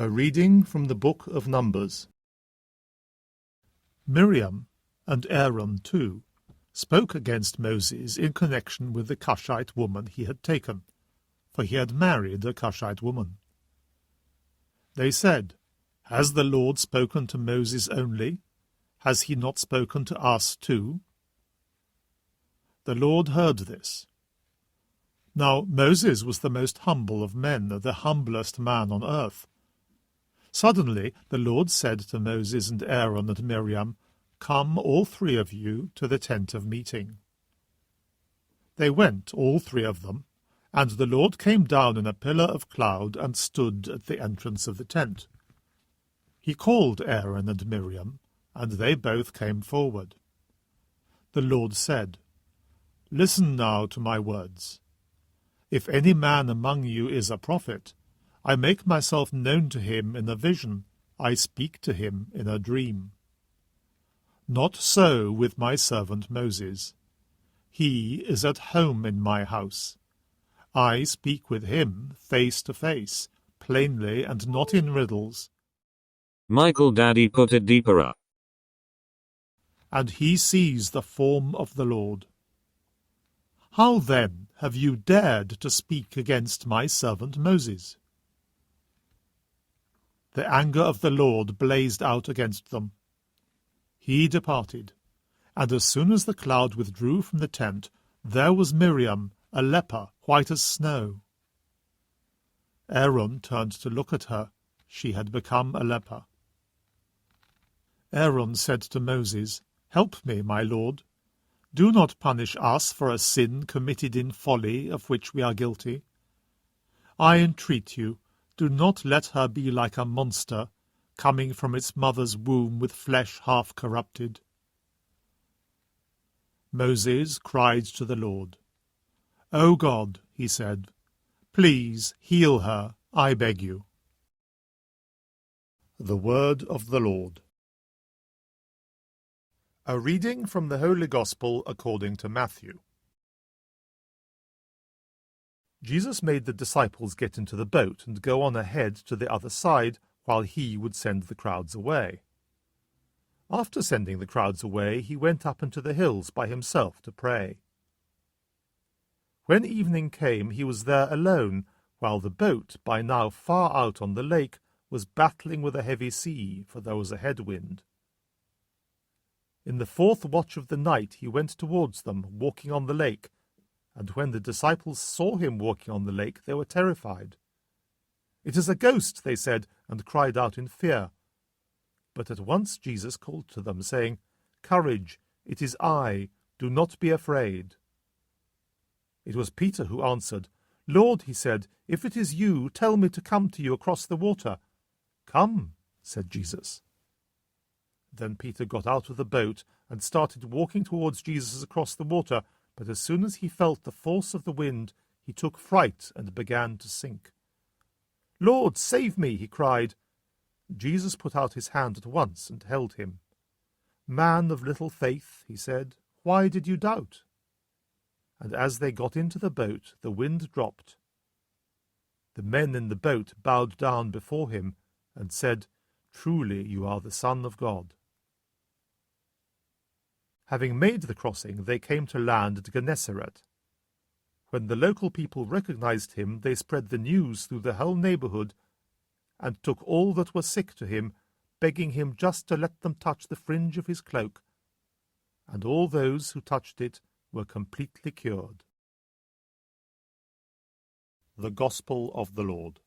A reading from the Book of Numbers. Miriam, and Aaron too, spoke against Moses in connection with the Cushite woman he had taken, for he had married a Cushite woman. They said, "Has the Lord spoken to Moses only? Has he not spoken to us too?" The Lord heard this. Now Moses was the most humble of men, the humblest man on earth. Suddenly the Lord said to Moses and Aaron and Miriam, "Come, all three of you, to the tent of meeting." They went, all three of them, and the Lord came down in a pillar of cloud and stood at the entrance of the tent. He called Aaron and Miriam, and they both came forward. The Lord said, "Listen now to my words. If any man among you is a prophet, I make myself known to him in a vision, I speak to him in a dream. Not so with my servant Moses. He is at home in my house. I speak with him face to face, plainly and not in riddles. Michael Daddy put it deeper up. And he sees the form of the Lord. How then have you dared to speak against my servant Moses?" The anger of the Lord blazed out against them. He departed, and as soon as the cloud withdrew from the tent, there was Miriam, a leper, white as snow. Aaron turned to look at her. She had become a leper. Aaron said to Moses, "Help me, my lord. Do not punish us for a sin committed in folly of which we are guilty. I entreat you, do not let her be like a monster, coming from its mother's womb with flesh half corrupted." Moses cried to the Lord. "O God," he said, "please heal her, I beg you." The Word of the Lord. A reading from the Holy Gospel according to Matthew. Jesus made the disciples get into the boat and go on ahead to the other side while he would send the crowds away. After sending the crowds away, he went up into the hills by himself to pray. When evening came, he was there alone, while the boat, by now far out on the lake, was battling with a heavy sea, for there was a headwind. In the fourth watch of the night he went towards them, walking on the lake, and when the disciples saw him walking on the lake, they were terrified. "It is a ghost," they said, and cried out in fear. But at once Jesus called to them, saying, "Courage, it is I, do not be afraid." It was Peter who answered. "Lord," he said, "if it is you, tell me to come to you across the water." "Come," said Jesus. Then Peter got out of the boat and started walking towards Jesus across the water, but as soon as he felt the force of the wind, he took fright and began to sink. "Lord, save me!" he cried. Jesus put out his hand at once and held him. "Man of little faith," he said, "why did you doubt?" And as they got into the boat, the wind dropped. The men in the boat bowed down before him and said, "Truly you are the Son of God." Having made the crossing, they came to land at Gennesaret. When the local people recognized him, they spread the news through the whole neighborhood and took all that were sick to him, begging him just to let them touch the fringe of his cloak. And all those who touched it were completely cured. The Gospel of the Lord.